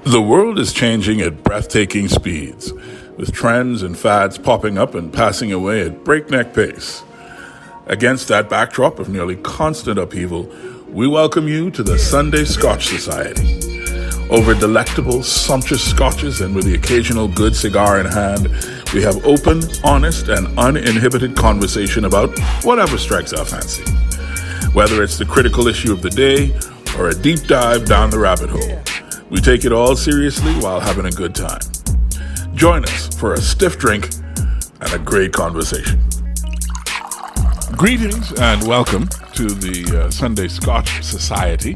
The world is changing at breathtaking speeds, with trends and fads popping up and passing away at breakneck pace. Against that backdrop of nearly constant upheaval, we welcome you to the Sunday Scotch Society. Over delectable, sumptuous scotches and with the occasional good cigar in hand, we have open, honest, and uninhibited conversation about whatever strikes our fancy. Whether it's the critical issue of the day or a deep dive down the rabbit hole, we take it all seriously while having a good time. Join us for a stiff drink and a great conversation. Greetings and welcome to the Sunday Scotch Society.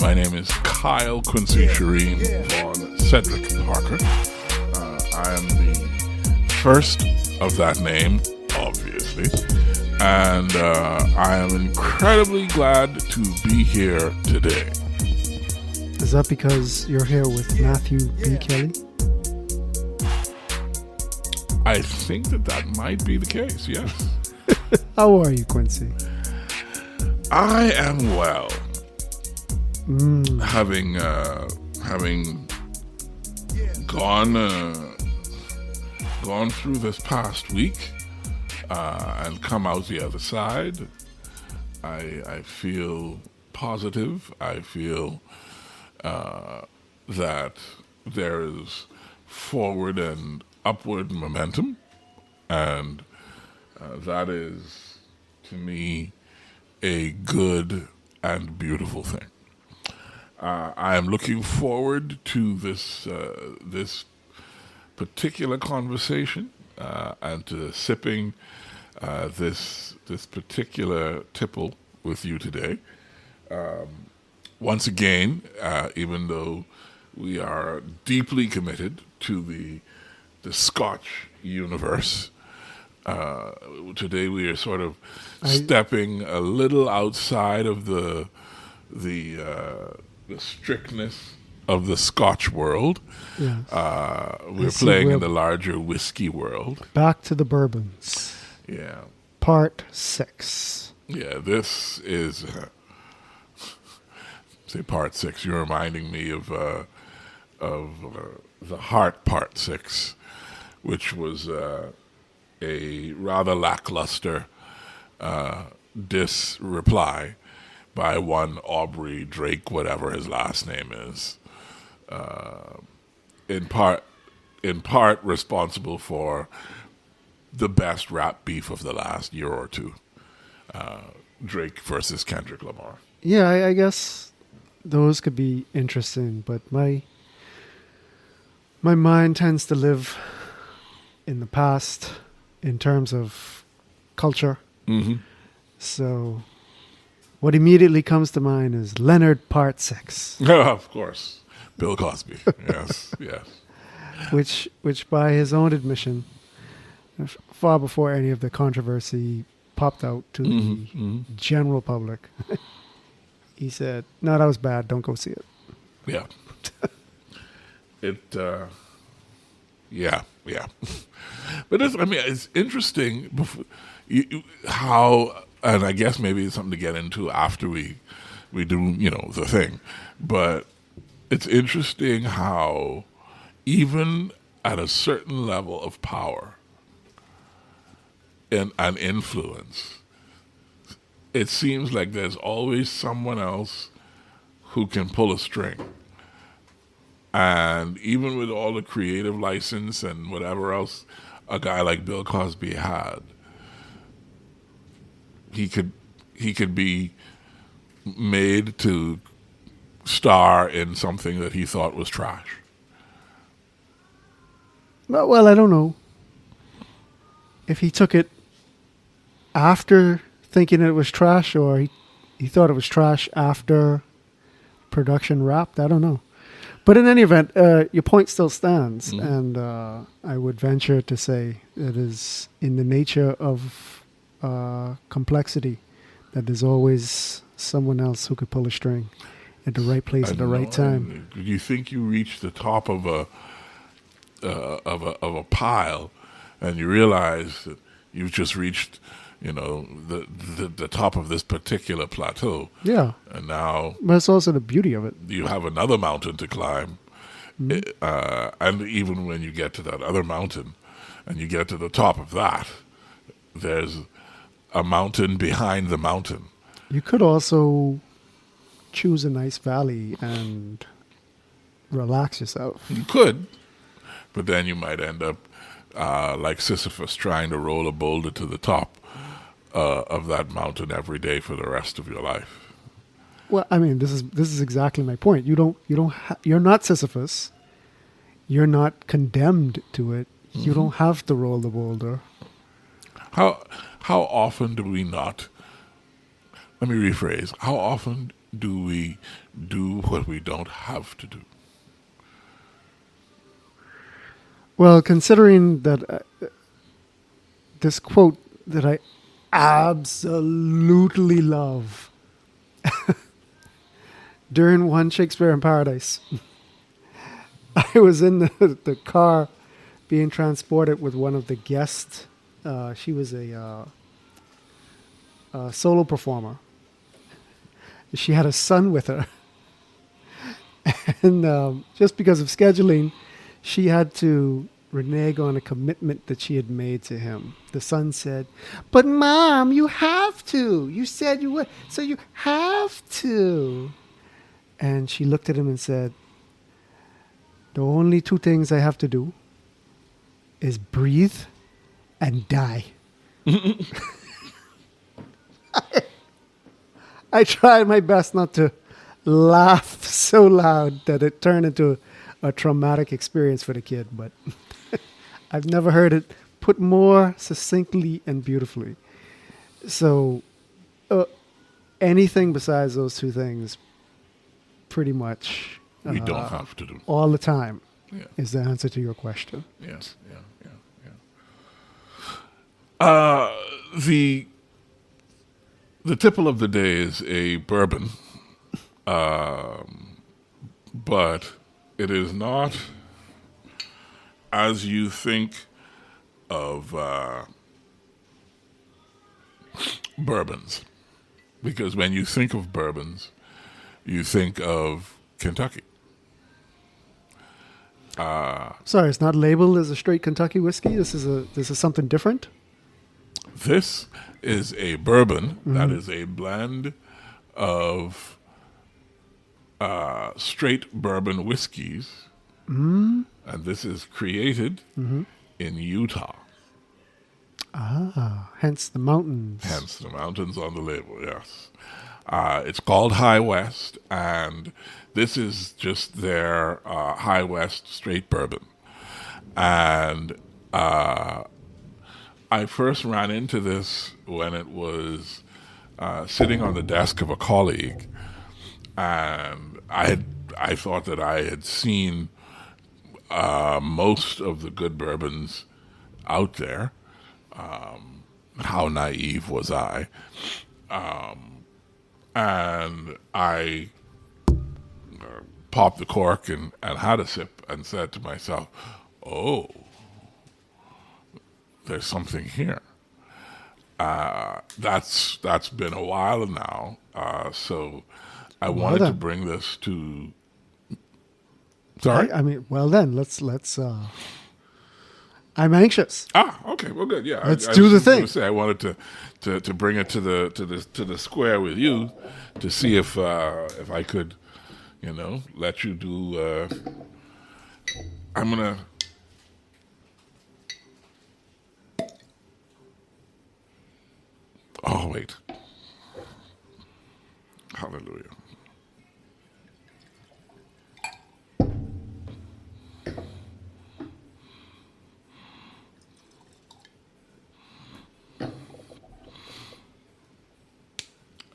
My name is Kyle Quincy Shireen von Cedric Parker. I am the first of that name, obviously, and I am incredibly glad to be here today. Is that because you're here with Matthew B. Kelly? I think that might be the case, yes. How are you, Quincy? I am well. Having gone through this past week and come out the other side, I feel positive. I feel that there is forward and upward momentum, and that is, to me, a good and beautiful thing. I am looking forward to this particular conversation and to sipping this particular tipple with you today. Once again, even though we are deeply committed to the Scotch universe, today we are sort of stepping a little outside of the strictness of the Scotch world. Yes. We're playing in the larger whiskey world. Back to the bourbons. Yeah. Part 6. Yeah, this is... say part 6. You're reminding me of the Heart Part 6, which was a rather lackluster reply by one Aubrey Drake, whatever his last name is, in part responsible for the best rap beef of the last year or two, Drake versus Kendrick Lamar. Yeah, I guess those could be interesting, but my mind tends to live in the past in terms of culture. Mm-hmm. So what immediately comes to mind is Leonard Part 6. Oh, of course. Bill Cosby. Yes, yes. Which by his own admission, far before any of the controversy popped out to the general public, he said, "No, that was bad. Don't go see it." Yeah. Yeah. But it's interesting how, and I guess maybe it's something to get into after we do, the thing. But it's interesting how even at a certain level of power and influence, it seems like there's always someone else who can pull a string. And even with all the creative license and whatever else a guy like Bill Cosby had, he could be made to star in something that he thought was trash. Well, I don't know if he took it after thinking it was trash, or he thought it was trash after production wrapped. I don't know. But in any event, your point still stands, and I would venture to say it is in the nature of complexity that there's always someone else who could pull a string at the right place at the right time. Do you think you reach the top of a pile, and you realize that you've just reached, the top of this particular plateau? Yeah. And now... But it's also the beauty of it. You have another mountain to climb, And even when you get to that other mountain and you get to the top of that, there's a mountain behind the mountain. You could also choose a nice valley and relax yourself. You could, but then you might end up like Sisyphus trying to roll a boulder to the top of that mountain every day for the rest of your life. Well, I mean, this is exactly my point. You're not Sisyphus. You're not condemned to it. You don't have to roll the boulder. How often do we not? Let me rephrase. How often do we do what we don't have to do? Well, considering that this quote that I absolutely love during one Shakespeare in Paradise, I was in the car being transported with one of the guests. She was a solo performer. She had a son with her. And just because of scheduling, she had to renege on a commitment that she had made to him. The son said, "But Mom, you have to. You said you would, so you have to." And she looked at him and said, "The only two things I have to do is breathe and die." I tried my best not to laugh so loud that it turned into a traumatic experience for the kid, but I've never heard it put more succinctly and beautifully. So anything besides those two things, pretty much We don't have to do. all the time, Yeah. is the answer to your question. Yes. Yeah. The tipple of the day is a bourbon, but it is not as you think of bourbons, because when you think of bourbons, you think of Kentucky. Sorry, it's not labeled as a straight Kentucky whiskey. This is something different. This is a bourbon that is a blend of straight bourbon whiskeys, and this is created in Utah. Hence the mountains. Hence the mountains on the label, yes. It's called High West, and this is just their High West straight bourbon. And I first ran into this when it was sitting on the desk of a colleague, and I thought that I had seen most of the good bourbons out there. How naive was I? And I popped the cork and had a sip and said to myself, "Oh, there's something here." That's been a while now, so I wanted to bring this to. Sorry, I mean, well then, let's. I'm anxious. Okay, well, good. Yeah, Let's do the thing. I wanted to bring it to the square with you to see if I could, let you do. I'm gonna. Oh wait. Hallelujah.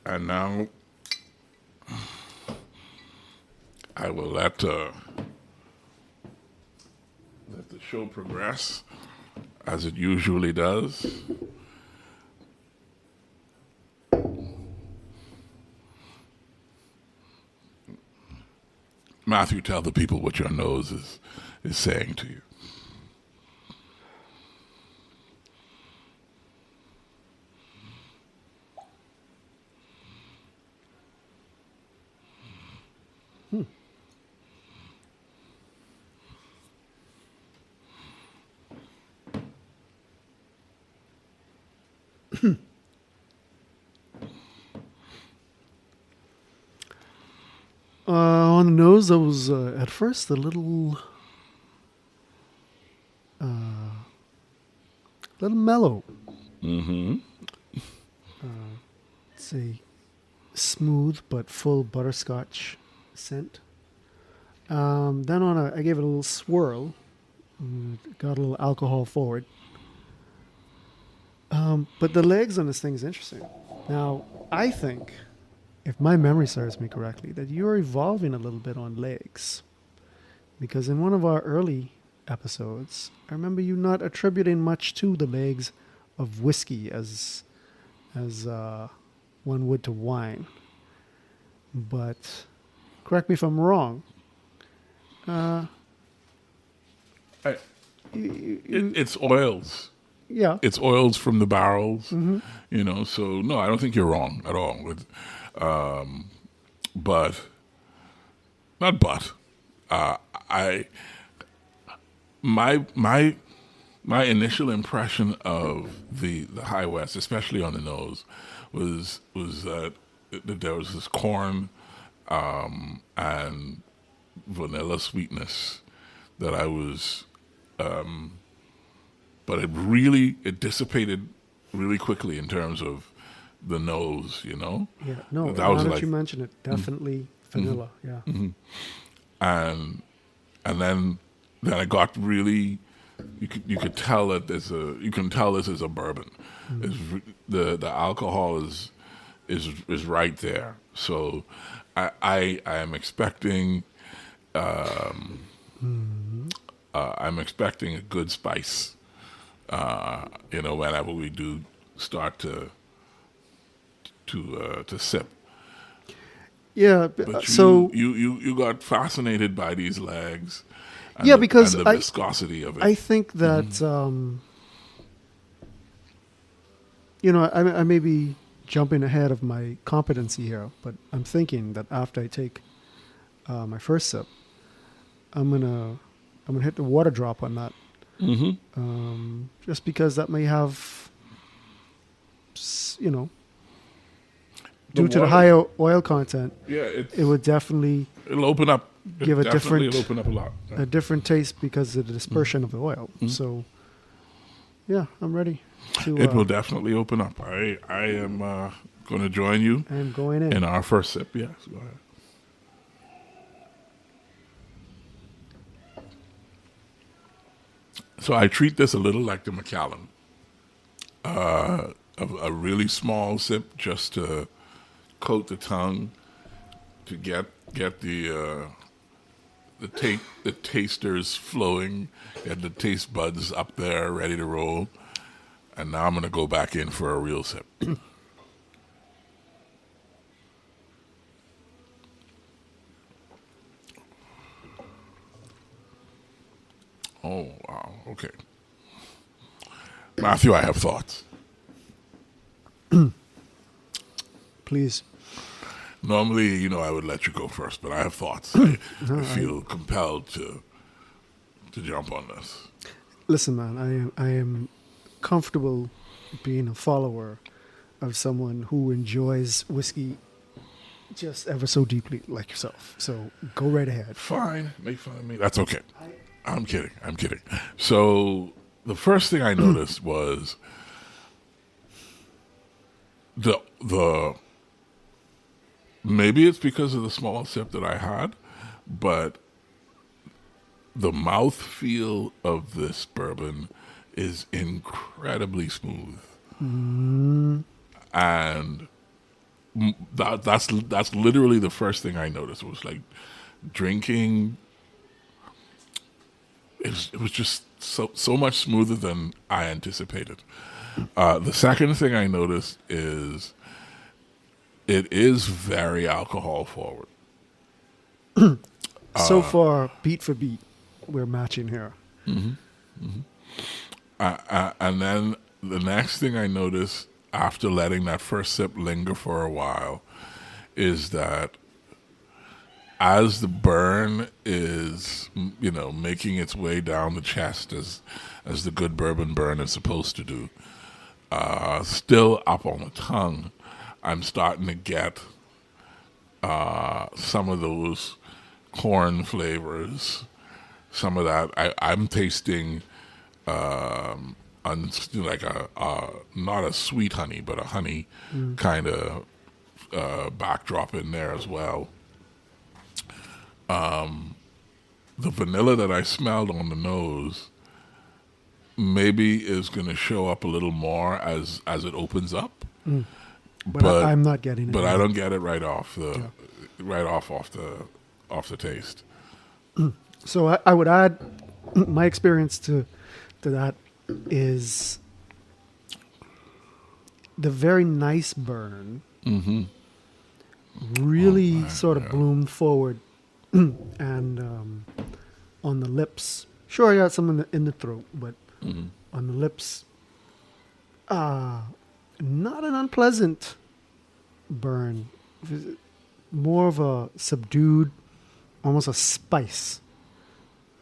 And now I will let the show progress as it usually does. Matthew, tell the people what your nose is saying to you. On the nose, I was at first a little mellow. Mm-hmm. It's a smooth but full butterscotch scent. Then I gave it a little swirl. Got a little alcohol forward. But the legs on this thing is interesting. Now, I think, if my memory serves me correctly, that you're evolving a little bit on legs. Because in one of our early episodes, I remember you not attributing much to the legs of whiskey as one would to wine. But correct me if I'm wrong. It's oils. Yeah. It's oils from the barrels, So no, I don't think you're wrong at all. But not but. I my initial impression of the High West, especially on the nose, was that there was this corn and vanilla sweetness that I was. But it dissipated really quickly in terms of the nose, Yeah, no, that now was that like, you mention it, definitely vanilla, yeah. and then it got really, you could tell that you can tell this is a bourbon. The alcohol is right there. So I am expecting I'm expecting a good spice. Whenever we do start to sip. Yeah, But so you got fascinated by these legs. And yeah, because and the viscosity of it. I think that I may be jumping ahead of my competency here, but I'm thinking that after I take my first sip, I'm gonna hit the water drop on that. Just because that may have, due to the higher oil content, it would definitely it'll open up. Give a different, it'll open up a lot. A different taste because of the dispersion of the oil. So, yeah, I'm ready to. It will definitely open up. I am going to join you. I'm going in our first sip. Yes, go ahead. So I treat this a little like the Macallan. A really small sip just to coat the tongue, to get the tasters flowing, get the taste buds up there ready to roll. And now I'm going to go back in for a real sip. Oh, wow. Okay. Matthew, I have thoughts. Please. Normally, I would let you go first, but I have thoughts. I feel compelled to jump on this. Listen, man, I am comfortable being a follower of someone who enjoys whiskey just ever so deeply like yourself. So go right ahead. Fine. Make fun of me. That's okay. I'm kidding. So the first thing I noticed was the maybe it's because of the small sip that I had, but the mouthfeel of this bourbon is incredibly smooth. And that's literally the first thing I noticed. It was like drinking. It was just so much smoother than I anticipated. The second thing I noticed is it is very alcohol forward. So far, beat for beat, we're matching here. And then the next thing I noticed after letting that first sip linger for a while is that as the burn is, making its way down the chest as the good bourbon burn is supposed to do, still up on the tongue, I'm starting to get some of those corn flavors. Some of that I'm tasting, like not a sweet honey, but a honey kind of backdrop in there as well. The vanilla that I smelled on the nose maybe is going to show up a little more as it opens up. But I'm not getting it. But I don't get it right off the taste. So I would add my experience to that is the very nice burn really sort of bloomed forward and on the lips. Sure, I got some in the throat, but on the lips, not an unpleasant burn. More of a subdued, almost a spice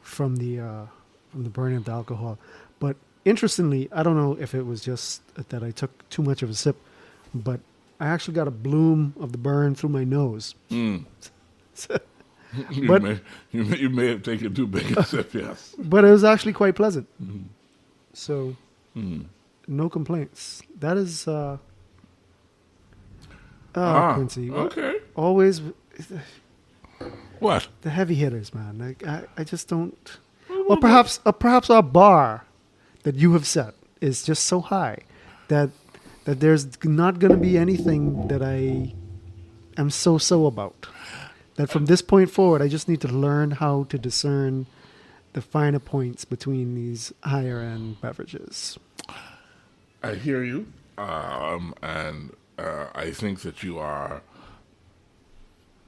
from the burning of the alcohol. But interestingly, I don't know if it was just that I took too much of a sip, but I actually got a bloom of the burn through my nose. You may have taken too big a sip, yes. But it was actually quite pleasant. So, no complaints. That is, Quincy. Okay. Always What? the heavy hitters, man. Like, I just don't. Or perhaps our bar that you have set is just so high that there's not going to be anything that I am so about. That from this point forward, I just need to learn how to discern the finer points between these higher end beverages. I hear you, and I think that you are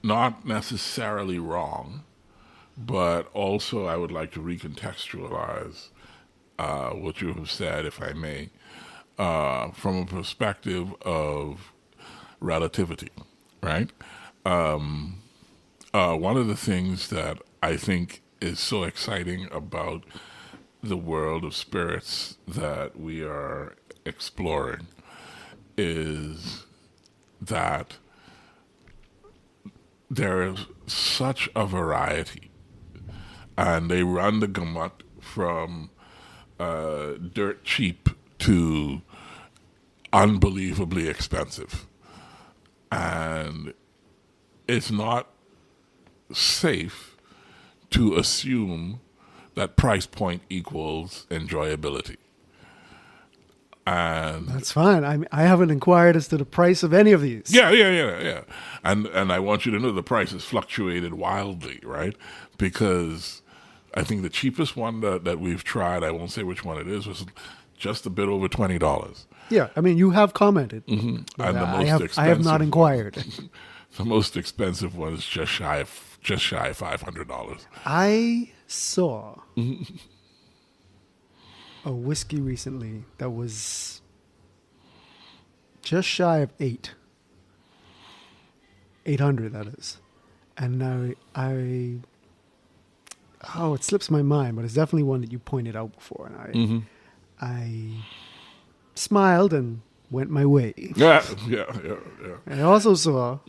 not necessarily wrong, but also I would like to recontextualize what you have said, if I may, from a perspective of relativity, right? One of the things that I think is so exciting about the world of spirits that we are exploring is that there is such a variety, and they run the gamut from dirt cheap to unbelievably expensive. And it's not safe to assume that price point equals enjoyability. And that's fine. I haven't inquired as to the price of any of these. Yeah. And I want you to know the price has fluctuated wildly, right? Because I think the cheapest one that we've tried, I won't say which one it is, was just a bit over $20. Yeah, I mean, you have commented. And the most expensive I have not inquired. The most expensive one is just shy of $500. I saw a whiskey recently that was just shy of 800, that is. And it slips my mind, but it's definitely one that you pointed out before, and I smiled and went my way. Yeah. I also saw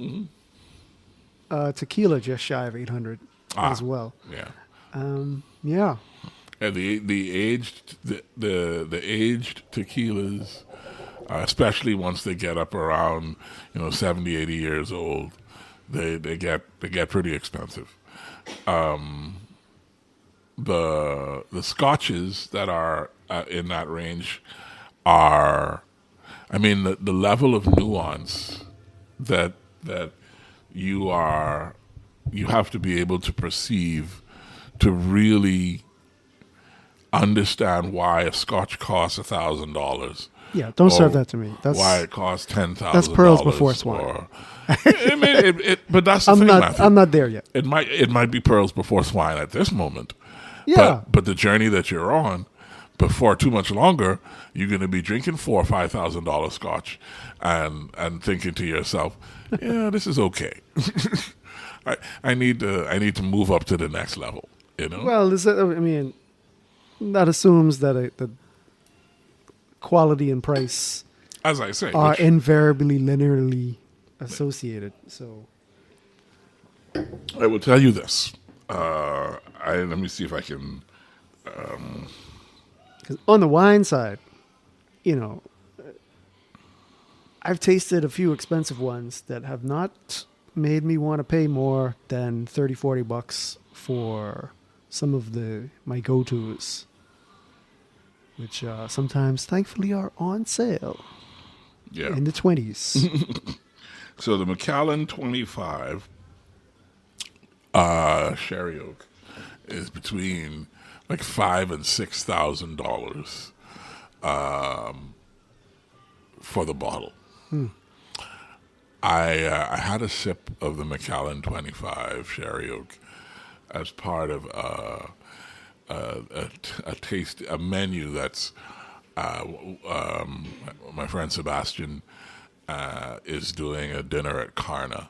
tequila just shy of 800 as well. Yeah. Yeah. And the aged tequilas, especially once they get up around 70, 80 years old, they get pretty expensive. The scotches that are in that range are, I mean, the level of nuance that you have to be able to perceive to really understand why a scotch costs $1,000. Yeah, don't serve that to me. That's why it costs $10,000. That's pearls before swine. But that's the I'm thing, not. Matthew. I'm not there yet. It might be pearls before swine at this moment. Yeah. But the journey that you're on, before too much longer, you're going to be drinking $4,000 or $5,000 scotch, and thinking to yourself, "Yeah, this is okay. I need to move up to the next level." Well, that assumes that the quality and price, as I say, are invariably linearly associated. So I will tell you this. Let me see if I can. 'Cause on the wine side, you know, I've tasted a few expensive ones that have not made me want to pay more than 30, $40 for some of my go-tos, which sometimes, thankfully, are on sale Yeah. in the 20s. So the Macallan 25 sherry oak is between like $5,000 and $6,000 for the bottle. I had a sip of the Macallan 25 sherry oak as part of a menu that's my friend Sebastian is doing a dinner at Karna,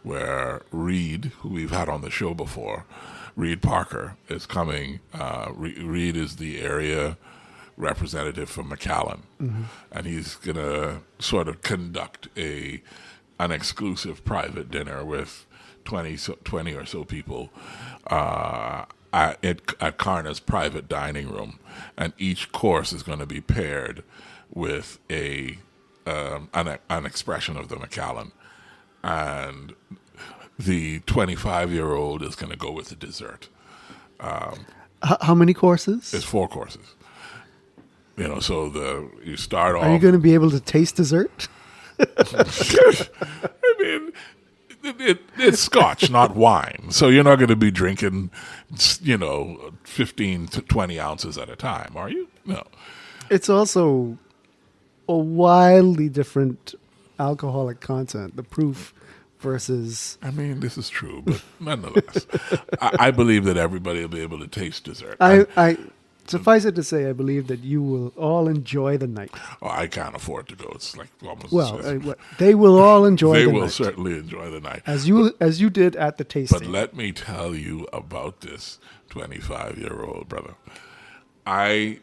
where Reed, who we've had on the show before, Reed Parker, is coming. Reed is the area representative for Macallan, and he's gonna sort of conduct an exclusive private dinner with 20 or so people at Karna's private dining room, and each course is going to be paired with an expression of the Macallan, and the 25-year-old is going to go with the dessert. How many courses? It's 4 courses. So you start off. Are you going to be able to taste dessert? I mean, it's Scotch, not wine. So you're not going to be drinking, 15 to 20 ounces at a time, are you? No. It's also a wildly different alcoholic content. The proof versus. I mean, this is true, but nonetheless, I believe that everybody will be able to taste dessert. Suffice it to say, I believe that you will all enjoy the night. Oh, I can't afford to go. It's like almost. Well, they will all enjoy the night. They will certainly enjoy the night. As you did at the tasting. But let me tell you about this 25-year-old brother. I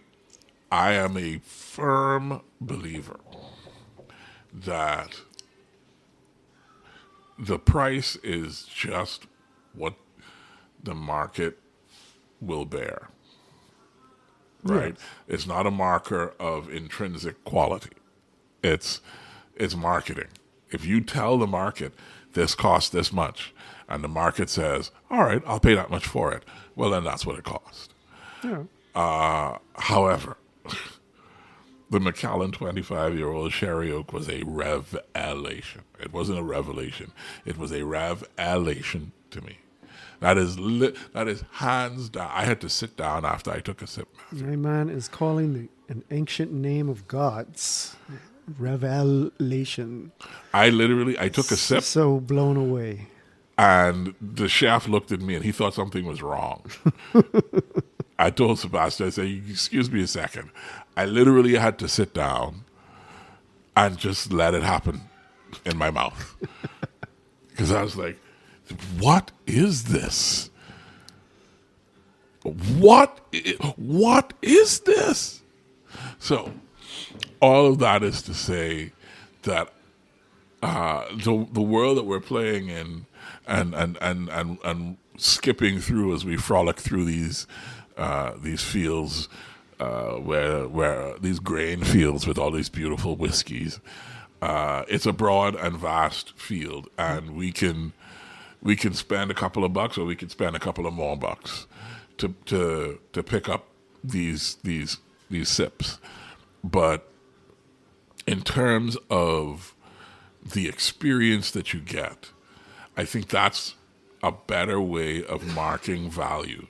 am a firm believer that the price is just what the market will bear. Right? Yes. It's not a marker of intrinsic quality. It's marketing. If you tell the market this costs this much, and the market says, all right, I'll pay that much for it, well, then that's what it cost. Yeah. However, the Macallan 25-year-old sherry oak was a revelation. It wasn't a revelation. It was a revelation to me. That is hands down. I had to sit down after I took a sip. My man is calling an ancient name of gods revelation. I took a sip. So blown away. And the chef looked at me and he thought something was wrong. I told Sebastian, I said, excuse me a second. I literally had to sit down and just let it happen in my mouth. Because I was like, what is this? What is this? So, all of that is to say that the world that we're playing in and skipping through as we frolic through these fields, where these grain fields with all these beautiful whiskeys, it's a broad and vast field, and we can spend a couple of bucks, or we can spend a couple of more bucks to pick up these sips. But in terms of the experience that you get, I think that's a better way of marking value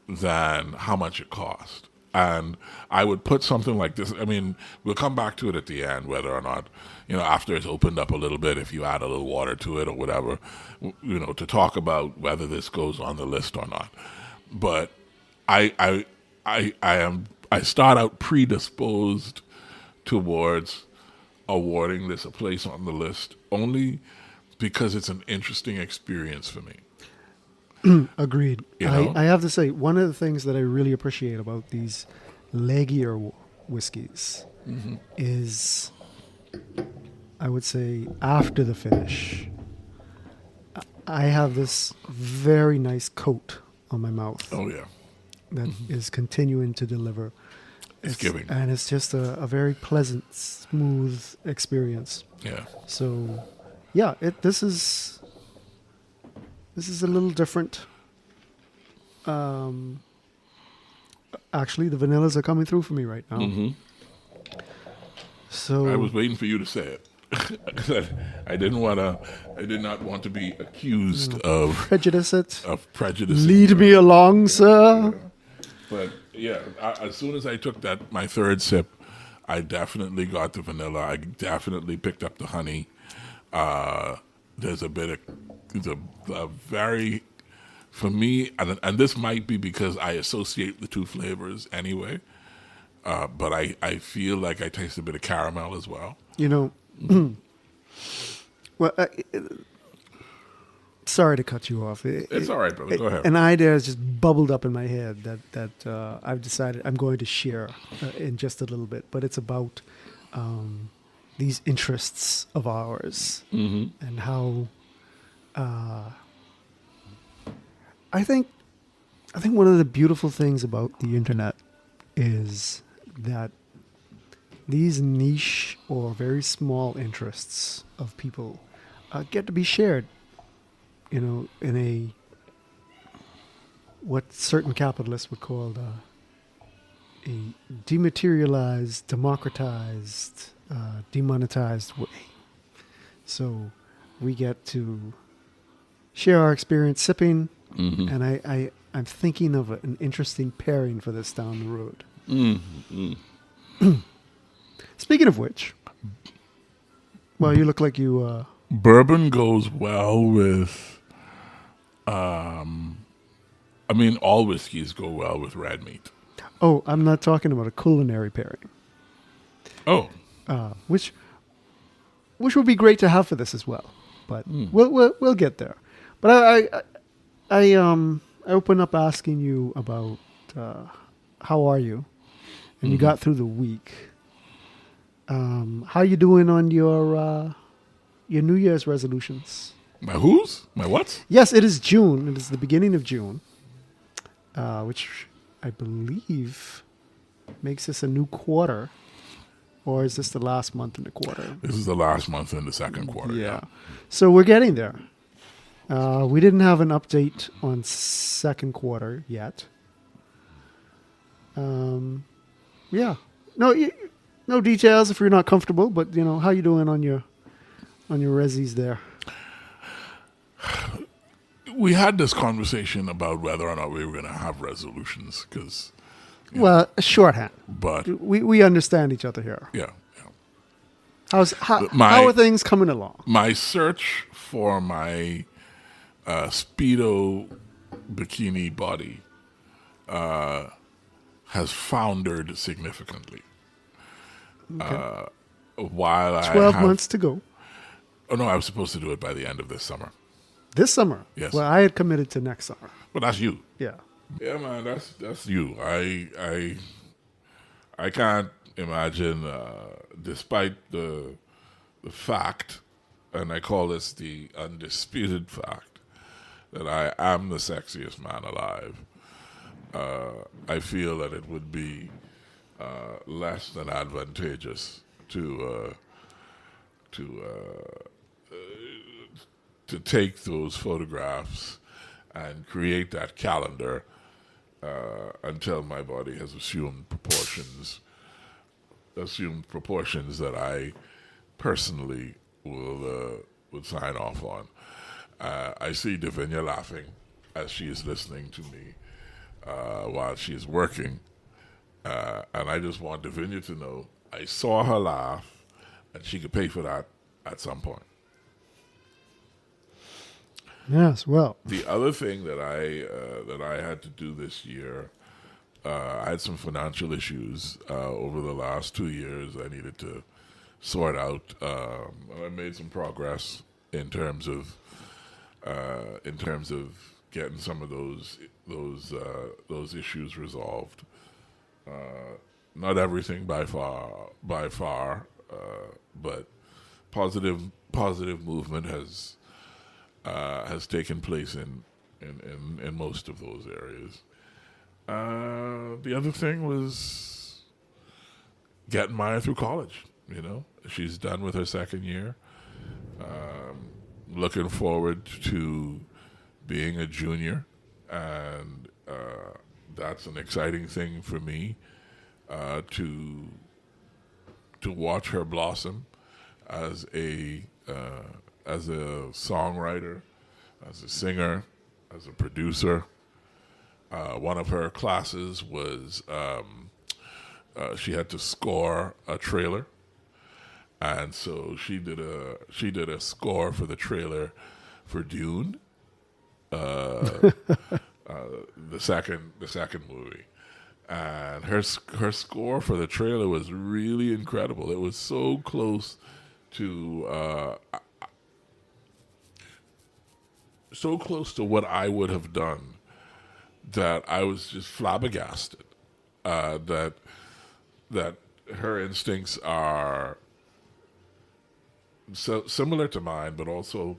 than how much it cost. And I would put something like this. I mean, we'll come back to it at the end, whether or not, after it's opened up a little bit, if you add a little water to it or whatever, to talk about whether this goes on the list or not. But I start out predisposed towards awarding this a place on the list only because it's an interesting experience for me. Agreed. I have to say, one of the things that I really appreciate about these leggier whiskeys is, I would say, after the finish. I have this very nice coat on my mouth Oh yeah, that is continuing to deliver. it's giving. And it's just a very pleasant, smooth experience. Yeah. So, yeah, this is a little different. Um, Actually, the vanillas are coming through for me right now. Hmm. So I was waiting for you to say it. I didn't want to. I did not want to be accused prejudice it. of prejudice. Lead me along, sir. But yeah, as soon as I took my third sip, I definitely got the vanilla. I definitely picked up the honey. There's a bit of, there's a very, for me, and this might be because I associate the two flavors anyway, but I feel like I taste a bit of caramel as well. You know, well, sorry to cut you off. It's all right, brother. Go ahead. An idea has just bubbled up in my head that I've decided I'm going to share in just a little bit, but it's about these interests of ours and how I think one of the beautiful things about the internet is that these niche or very small interests of people get to be shared, you know, in a what certain capitalists would call a dematerialized, democratized, demonetized way. So we get to share our experience sipping, and I'm thinking of an interesting pairing for this down the road. Speaking of which, well, you look like you... Bourbon goes well with, I mean, all whiskeys go well with red meat. Oh, I'm not talking about a culinary pairing. Oh, Which would be great to have for this as well, but we'll get there. But I open up asking you about how are you, and you got through the week. How you doing on your New Year's resolutions? my who's? My what? Yes, it is June. It is the beginning of June, which I believe makes this a new quarter. Or is this the last month in the quarter? This is the last month in the second quarter. Yeah. So we're getting there. We didn't have an update on second quarter yet. Yeah. No details if you're not comfortable, but you know, how you doing on your resis there? We had this conversation about whether or not we were going to have resolutions, because, Well, shorthand. but We understand each other here. yeah. How are things coming along? My search for my Speedo bikini body has foundered significantly. Okay. While 12 months to go. Oh no, I was supposed to do it by the end of this summer. This summer? Yes. Well, I had committed to next summer. But that's you. Yeah. Yeah, man, that's you. I can't imagine, despite the fact, and I call this the undisputed fact, that I am the sexiest man alive. I feel that it would be less than advantageous to take those photographs and create that calendar until my body has assumed proportions that I personally would sign off on. I see Davinia laughing as she is listening to me while she is working, and I just want Davinia to know I saw her laugh, and she could pay for that at some point. Yes, well. The other thing that I had to do this year, I had some financial issues over the last 2 years. I needed to sort out. I made some progress in terms of getting some of those issues resolved. Not everything by far, but positive movement has taken place in most of those areas. The other thing was getting Maya through college. She's done with her second year. Looking forward to being a junior, and that's an exciting thing for me to watch her blossom as a songwriter, as a singer, as a producer. One of her classes was she had to score a trailer, and so she did a score for the trailer for Dune, the second movie. And her score for the trailer was really incredible. It was so close to what I would have done that I was just flabbergasted. That her instincts are so similar to mine, but also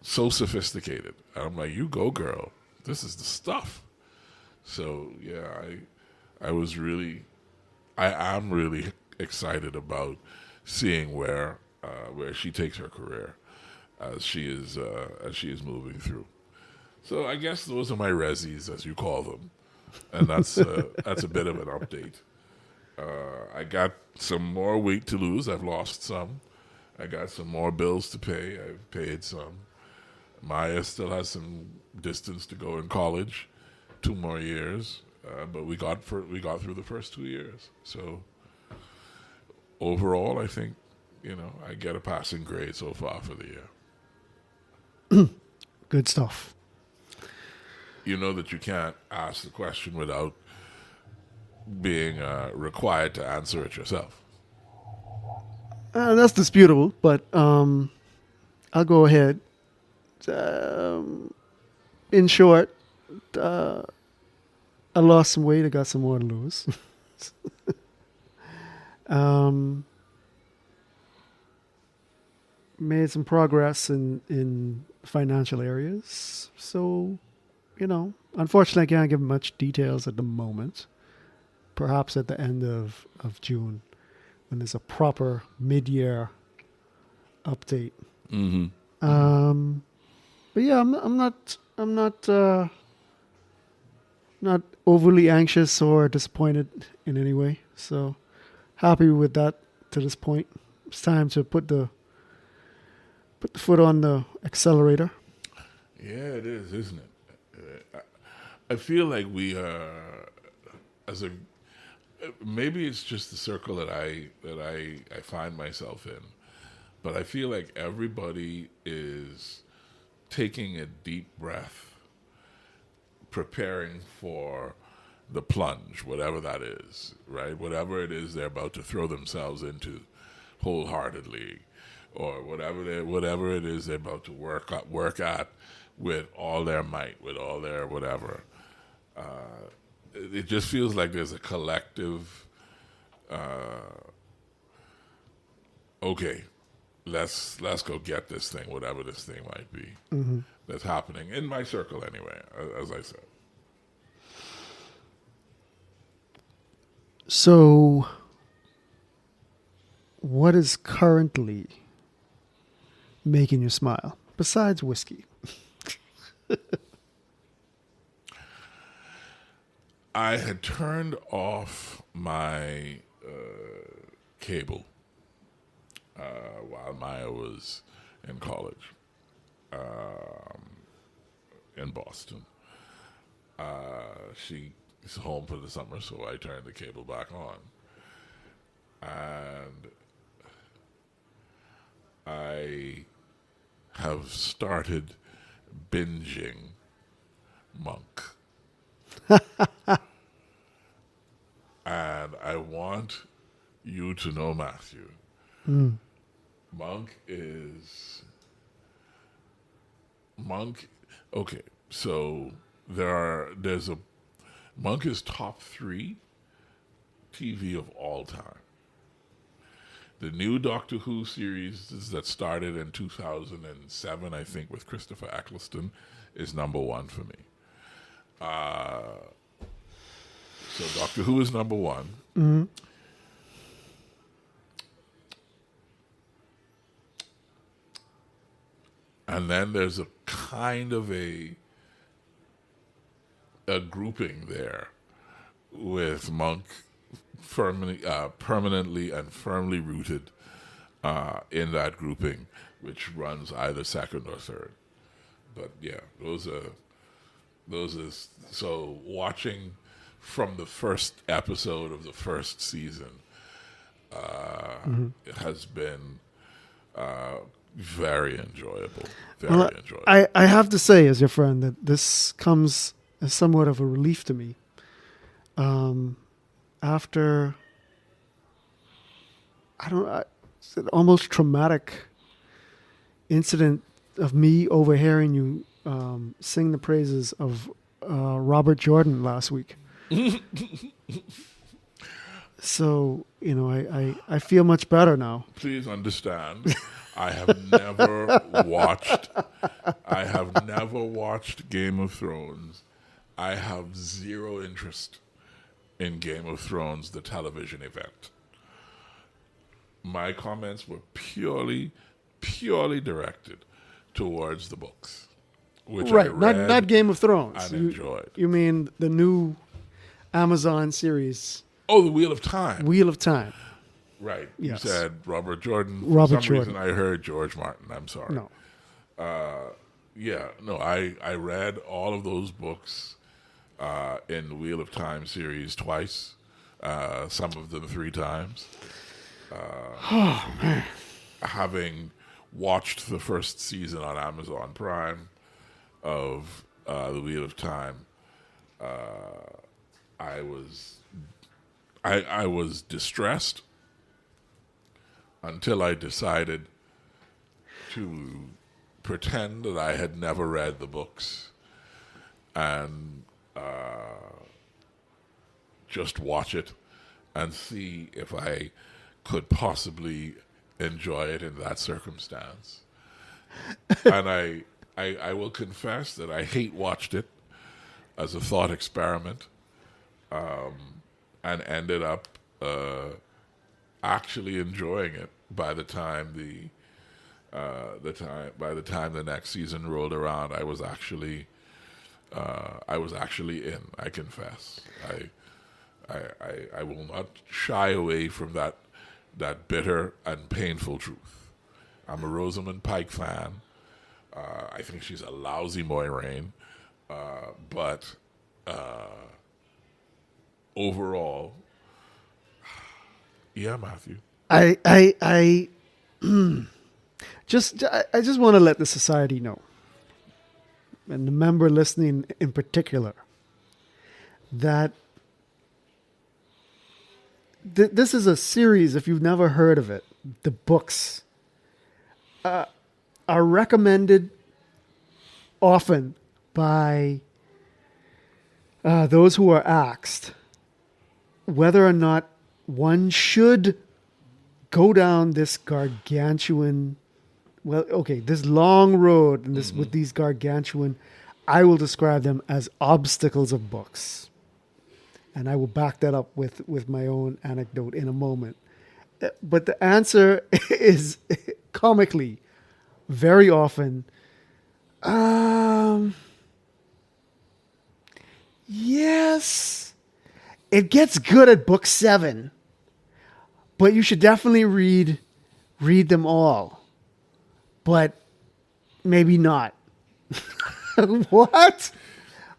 so sophisticated. And I'm like, you go, girl. This is the stuff. So yeah, I am really excited about seeing where she takes her career as she is moving through. So I guess those are my resis, as you call them, and that's a bit of an update. I got some more weight to lose. I've lost some. I got some more bills to pay. I've paid some. Maya still has some distance to go in college, 2 more years, but we got through the first 2 years. So overall, I think I get a passing grade so far for the year. Good stuff. You know that you can't ask the question without being required to answer it yourself. That's disputable, but I'll go ahead. In short, I lost some weight. I got some more to lose. Made some progress in financial areas. So, unfortunately, I can't give much details at the moment. Perhaps at the end of June, when there's a proper mid-year update. Mm-hmm. But yeah, I'm not overly anxious or disappointed in any way. So happy with that to this point. It's time to put the foot on the accelerator. Yeah, it is, isn't it? I feel like we maybe it's just the circle that I find myself in, but I feel like everybody is taking a deep breath, preparing for the plunge, whatever that is, right? Whatever it is they're about to throw themselves into wholeheartedly, or whatever it is they're about to work at with all their might, with all their whatever. It just feels like there's a collective, okay, let's go get this thing, whatever this thing might be, that's happening in my circle anyway, as I said. So, what is currently making you smile besides whiskey? I had turned off my cable while Maya was in college in Boston. She's home for the summer, so I turned the cable back on. And I have started binging Monk. And I want you to know, Matthew, Monk. Okay, so Monk is top 3 TV of all time. The new Doctor Who series that started in 2007, I think, with Christopher Eccleston, is number one for me. So Doctor Who is number one. Mm-hmm. And then there's a kind of a grouping there with Monk permanently and firmly rooted in that grouping, which runs either second or third. But yeah, those are so watching from the first episode of the first season it has been very enjoyable. Very enjoyable. I have to say, as your friend, that this comes as somewhat of a relief to me. After it's an almost traumatic incident of me overhearing you sing the praises of Robert Jordan last week. So, I feel much better now. Please understand, I have never watched Game of Thrones. I have zero interest in Game of Thrones, the television event. My comments were purely directed towards the books, which I read, not Game of Thrones. and enjoyed. You mean the new Amazon series? Oh, the Wheel of Time. Wheel of Time. Right. Yes. You said Robert Jordan. Robert For some Jordan. reason I heard George Martin. I'm sorry. No. Yeah, no, I read all of those books in the Wheel of Time series twice, some of them 3 times. Oh, man. Having watched the first season on Amazon Prime of the Wheel of Time, I was distressed until I decided to pretend that I had never read the books and just watch it and see if I could possibly enjoy it in that circumstance. And I will confess that I hate watched it as a thought experiment, and ended up actually enjoying it by the time the next season rolled around. I was actually in. I confess. I will not shy away from that bitter and painful truth. I'm a Rosamund Pike fan. I think she's a lousy Moiraine, but overall, yeah, Matthew. I just want to let the society know, and the member listening in particular, that this is a series. If you've never heard of it, the books are recommended often by those who are asked whether or not one should go down this gargantuan, this long road and with these gargantuan, I will describe them as obstacles of books. And I will back that up with my own anecdote in a moment. But the answer is comically, very often, yes, it gets good at book 7, but you should definitely read them all, but maybe not. What?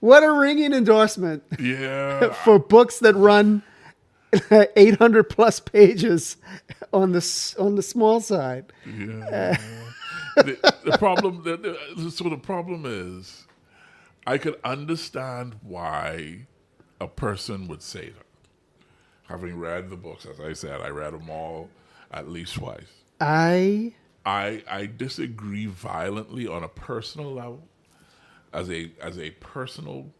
What a ringing endorsement. Yeah. For books that run 800 plus pages on the small side. Yeah. The problem is, I could understand why a person would say that. Having read the books, as I said, I read them all at least twice. I disagree violently on a personal level, as a personal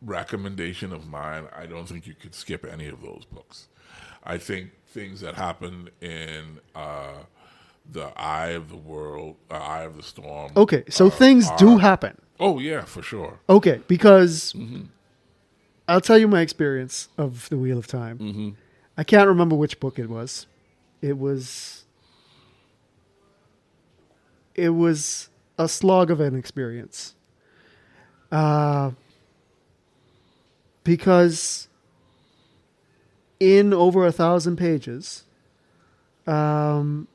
recommendation of mine, I don't think you could skip any of those books. I think things that happen in the Eye of the World, Eye of the Storm. Okay, so things do happen. Oh yeah, for sure. Okay, because I'll tell you my experience of the Wheel of Time. I can't remember which book it was. It was a slog of an experience. Because in over 1,000 pages, a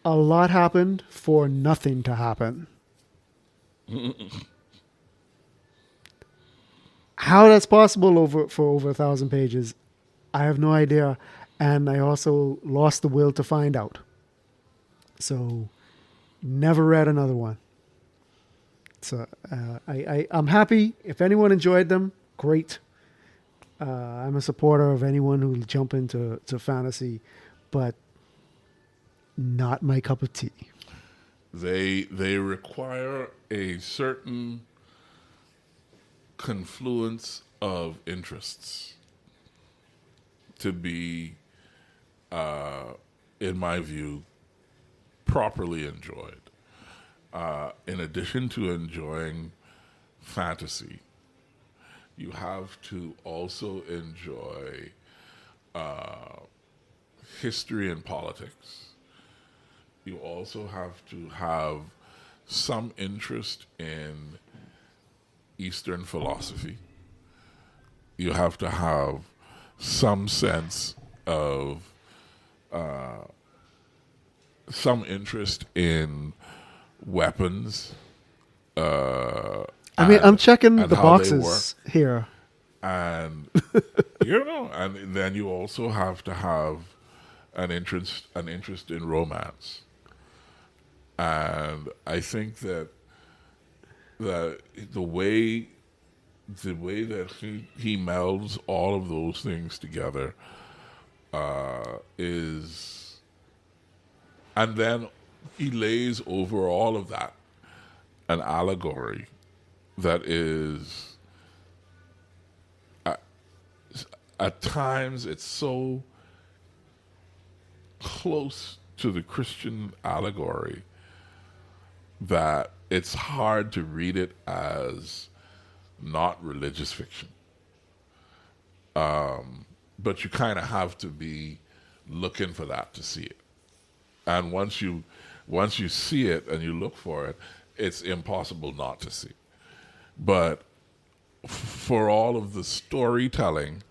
lot happened for nothing to happen. How that's possible for over 1,000 pages, I have no idea, and I also lost the will to find out. So, never read another one. So I'm happy. If anyone enjoyed them, great. I'm a supporter of anyone who will jump into fantasy, but not my cup of tea. They require a certain confluence of interests to be, in my view, properly enjoyed. In addition to enjoying fantasy, you have to also enjoy history and politics. You also have to have some interest in Eastern philosophy. You have to have some sense of some interest in weapons. I'm checking the boxes here. And and then you also have to have an interest in romance. And I think that the way that he melds all of those things together is, and then he lays over all of that an allegory that is, at times, it's so close to the Christian allegory that it's hard to read it as not religious fiction. But you kind of have to be looking for that to see it. And once you see it and you look for it, it's impossible not to see. But for all of the storytelling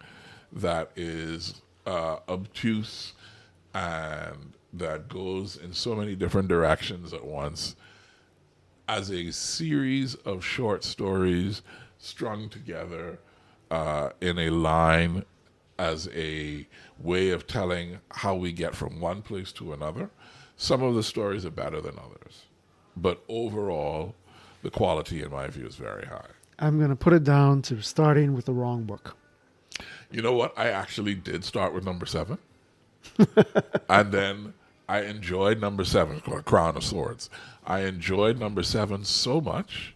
that is obtuse and that goes in so many different directions at once, as a series of short stories strung together in a line as a way of telling how we get from one place to another, some of the stories are better than others. But overall, the quality, in my view, is very high. I'm going to put it down to starting with the wrong book. You know what? I actually did start with number 7. And then I enjoyed number 7, Crown of Swords. I enjoyed number 7 so much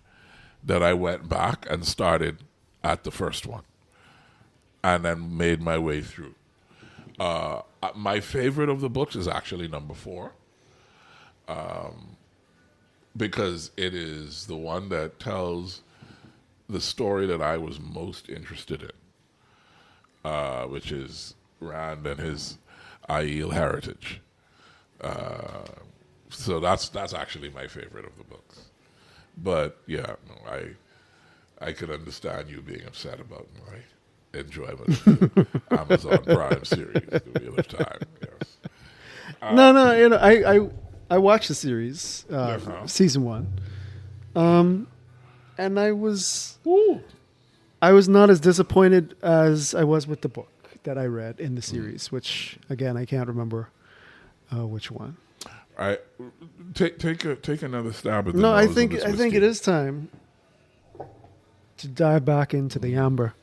that I went back and started at the first one and then made my way through. My favorite of the books is actually number 4. Because it is the one that tells the story that I was most interested in, which is Rand and his Aiel heritage. So that's actually my favorite of the books. But yeah, no, I could understand you being upset about my enjoyment of the Amazon Prime series, The Wheel of Time. Yes. No, I watched the series, season 1, and I was not as disappointed as I was with the book that I read in the series, which again I can't remember which one. I take another stab at the No, nose I think of this it is time to dive back into the amber.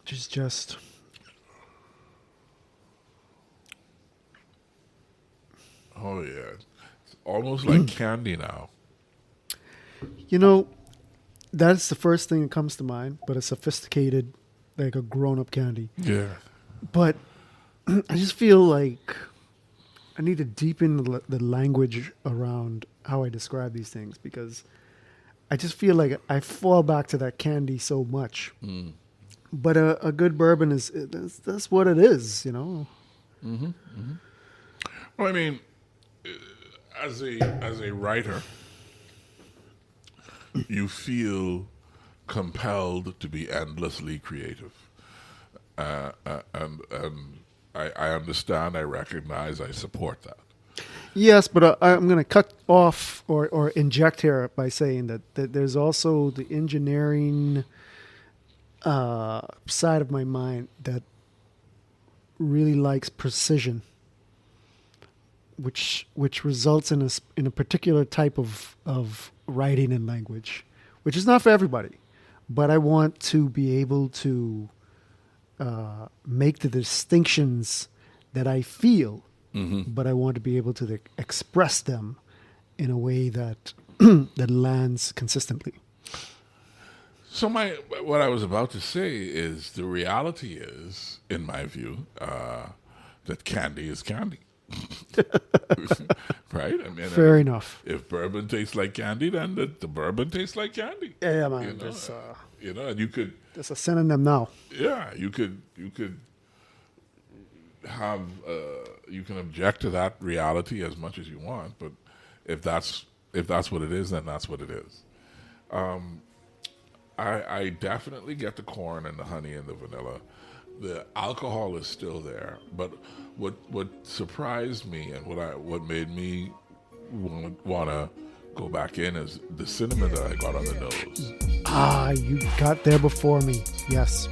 Which is just Oh yeah, Almost like candy now. You know, that's the first thing that comes to mind, but a sophisticated, like a grown up candy. Yeah. But I just feel like I need to deepen the language around how I describe these things because I just feel like I fall back to that candy so much. Mm. But a good bourbon that's what it is, you know. Hmm. Hmm. Well, I mean, as a writer, you feel compelled to be endlessly creative, and I understand, I recognize, I support that. Yes, but I'm going to cut off or inject here by saying that there's also the engineering side of my mind that really likes precision, which results in in a particular type of writing and language, which is not for everybody. But I want to be able to make the distinctions that I feel, Hmm. but I want to be able to express them in a way that that lands consistently. So my what I was about to say is the reality is, in my view, that candy is candy. Right? I mean, Fair enough. if bourbon tastes like candy, then the bourbon tastes like candy. Yeah, You man. know, and you could, There's a synonym now. yeah, you could have, you can object to that reality as much as you want, but if that's what it is, then that's what it is. I definitely get the corn and the honey and the vanilla. The alcohol is still there, but what surprised me and what made me wanna go back in is the cinnamon that I got on the nose. Ah, you got there before me. Yes.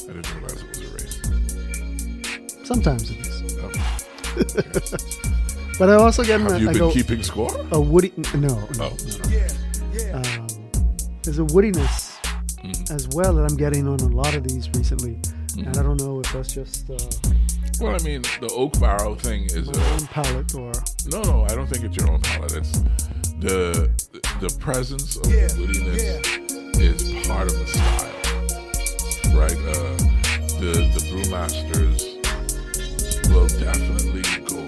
I didn't realize it was erased. Sometimes it is. Oh. But I also get Have you I been go keeping score? a woody. No, no, Oh. no. There's a woodiness Mhm. as well that I'm getting on a lot of these recently, Mhm. and I don't know if that's just Well, I mean, the oak barrel thing is my own palate or no. I don't think it's your own palate. It's the presence of the woodiness is part of the style, right? The brewmasters will definitely go.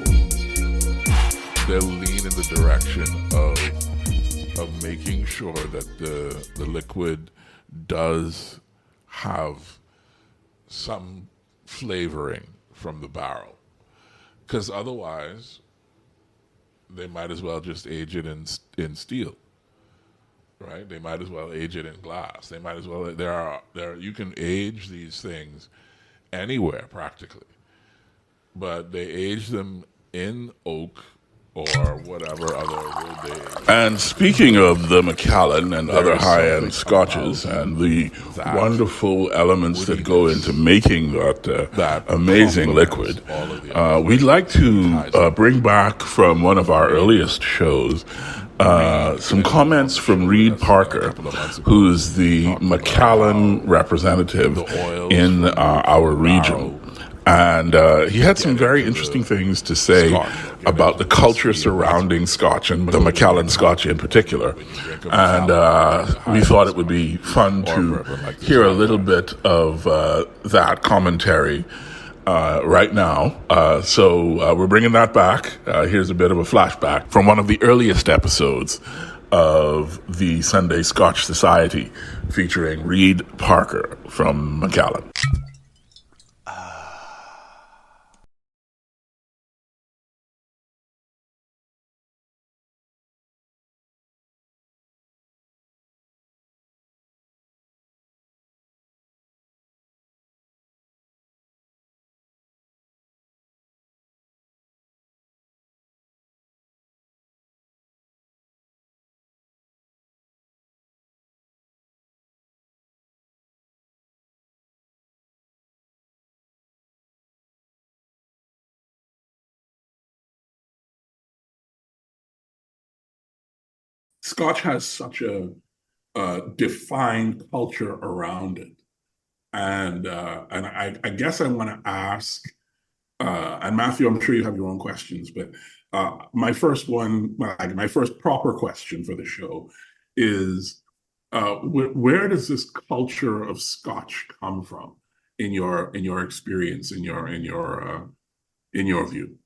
They'll lean in the direction of making sure that the liquid does have some flavoring from the barrel, because otherwise they might as well just age it in steel, right? They might as well age it in glass. They might as well, there you can age these things anywhere practically, but they age them in oak or whatever other wood they age. And speaking of the Macallan and other high-end scotches and the wonderful elements that go into making that amazing liquid, we'd like to bring back from one of our earliest shows some comments from Reed Parker, who's the Macallan representative in our region. And he had some very interesting things to say about the culture surrounding Scotch and the Macallan Scotch in particular. And we thought it would be fun to hear a little bit of that commentary right now. So we're bringing that back. Here's a bit of a flashback from one of the earliest episodes of the Sunday Scotch Society featuring Reed Parker from Macallan. Scotch has such a defined culture around it, and I guess I want to ask And Matthew, I'm sure you have your own questions, but my first one, my first proper question for the show is, where does this culture of Scotch come from in your experience, in your view?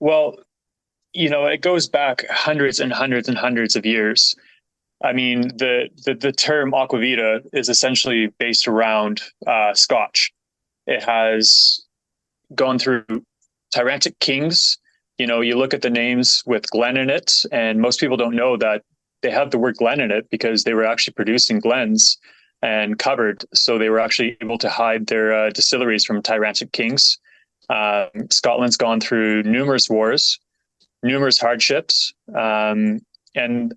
Well, it goes back hundreds and hundreds and hundreds of years. I mean, the term aquavita is essentially based around Scotch. It has gone through tyrantic kings. You look at the names with Glen in it, and most people don't know that they have the word Glen in it because they were actually producing Glens and covered, so they were actually able to hide their distilleries from tyrantic kings. Scotland's gone through numerous wars, numerous hardships, and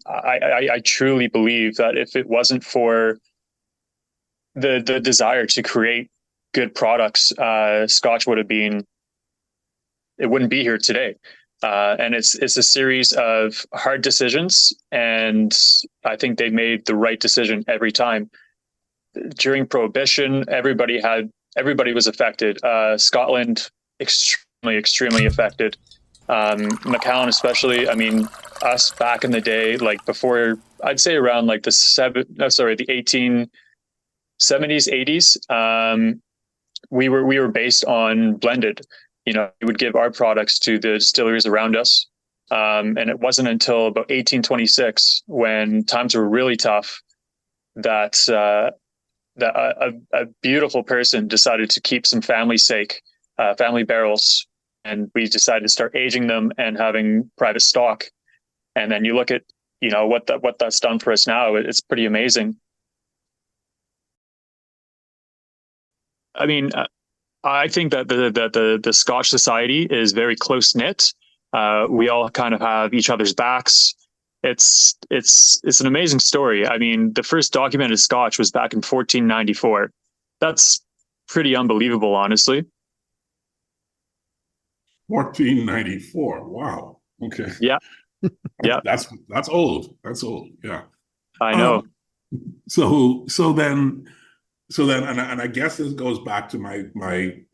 I truly believe that if it wasn't for the desire to create good products, Scotch would have been it wouldn't be here today. And it's a series of hard decisions, and I think they made the right decision every time. During Prohibition, everybody was affected. Scotland, extremely affected. Macallan, especially. I mean, us back in the day, like before, I'd say around like the 1870s, 80s. We were based on blended. We would give our products to the distilleries around us. And it wasn't until about 1826, when times were really tough, that a beautiful person decided to keep some family barrels, and we decided to start aging them and having private stock. And then you look at what that's done for us now. It's pretty amazing. I mean, I think that the Scotch society is very close knit. We all kind of have each other's backs. It's an amazing story. I mean, the first documented Scotch was back in 1494. That's pretty unbelievable, honestly. 1494. Wow. Okay. Yeah, yeah, That's old. That's old. Yeah. I know. Um, so then, and I guess this goes back to my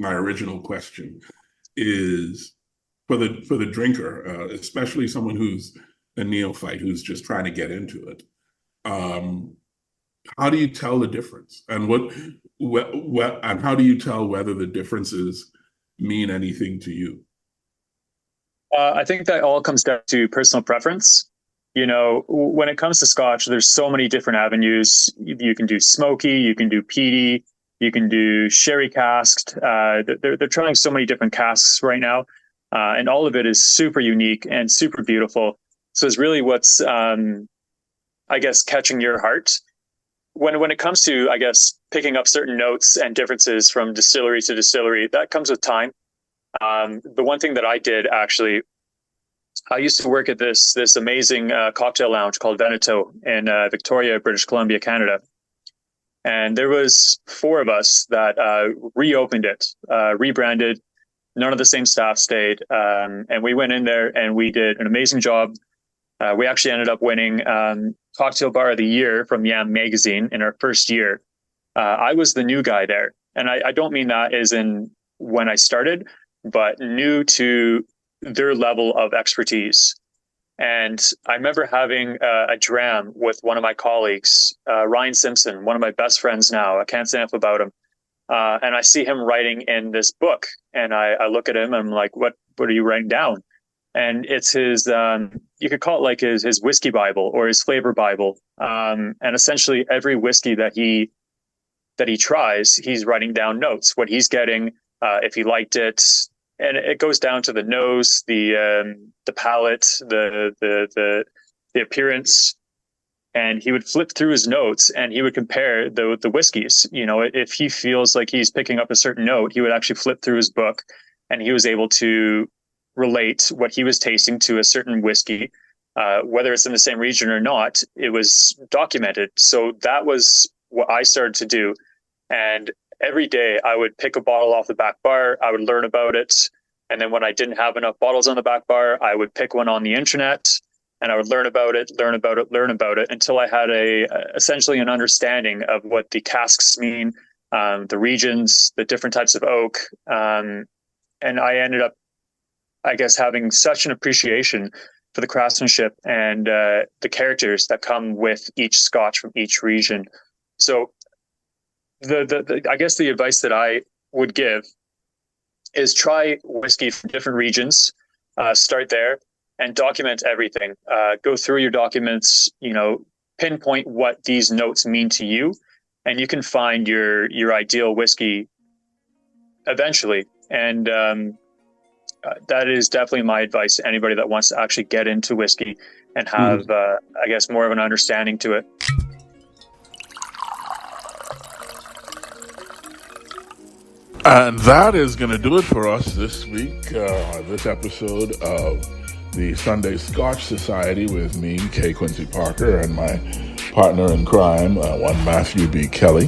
original question, is for the drinker, especially someone who's a neophyte who's just trying to get into it. Um, how do you tell the difference, and and how do you tell whether the differences mean anything to you? I think that all comes down to personal preference. When it comes to Scotch, there's so many different avenues. You can do smoky, you can do peaty, you can do sherry casked. They're trying so many different casks right now, and all of it is super unique and super beautiful. So it's really what's, I guess, catching your heart. When it comes to, I guess, picking up certain notes and differences from distillery to distillery, that comes with time. The one thing that I did, actually, I used to work at this amazing cocktail lounge called Veneto in Victoria, British Columbia, Canada. And there was four of us that reopened it, rebranded. None of the same staff stayed. And we went in there and we did an amazing job. We actually ended up winning Cocktail Bar of the Year from Yam Magazine in our first year. I was the new guy there. And I don't mean that as in when I started, but new to their level of expertise. And I remember having a dram with one of my colleagues, Ryan Simpson, one of my best friends now. I can't say enough about him. And I see him writing in this book, and I look at him and I'm like, what are you writing down? And it's his, you could call it like his whiskey Bible or his flavor Bible. And essentially every whiskey that he tries, he's writing down notes, what he's getting, if he liked it. And it goes down to the nose, the palate, the appearance. And he would flip through his notes and he would compare the whiskeys. If he feels like he's picking up a certain note, he would actually flip through his book, and he was able to relate what he was tasting to a certain whiskey, whether it's in the same region or not. It was documented. So that was what I started to do. And every day I would pick a bottle off the back bar. I would learn about it. And then when I didn't have enough bottles on the back bar, I would pick one on the internet and I would learn about it until I had essentially an understanding of what the casks mean, the regions, the different types of oak. And I ended up, I guess, having such an appreciation for the craftsmanship and the characters that come with each Scotch from each region. So I guess the advice that I would give is try whiskey from different regions, start there and document everything. Go through your documents, pinpoint what these notes mean to you, and you can find your ideal whiskey eventually. And that is definitely my advice to anybody that wants to actually get into whiskey and have, I guess, more of an understanding to it. And that is going to do it for us this week, this episode of the Sunday Scotch Society with me, K. Quincy Parker, and my partner in crime, one Matthew B. Kelly.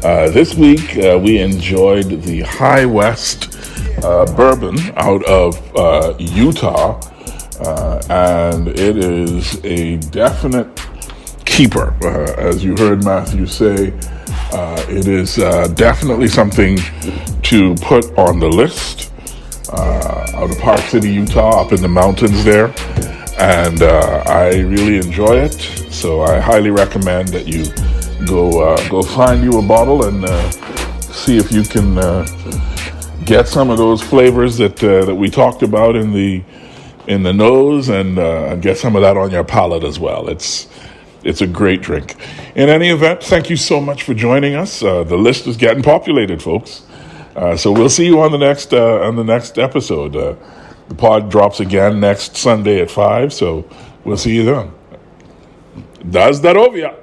This week, we enjoyed the High West bourbon out of Utah, and it is a definite keeper. As you heard Matthew say, it is definitely something to put on the list. Out of Park City, Utah, up in the mountains there, and I really enjoy it. So I highly recommend that you go find you a bottle and see if you can get some of those flavors that we talked about in the nose, and get some of that on your palate as well. It's a great drink. In any event, thank you so much for joining us. The list is getting populated, folks. So we'll see you on the next episode. The pod drops again next Sunday at 5, so we'll see you then. Da zdоровья!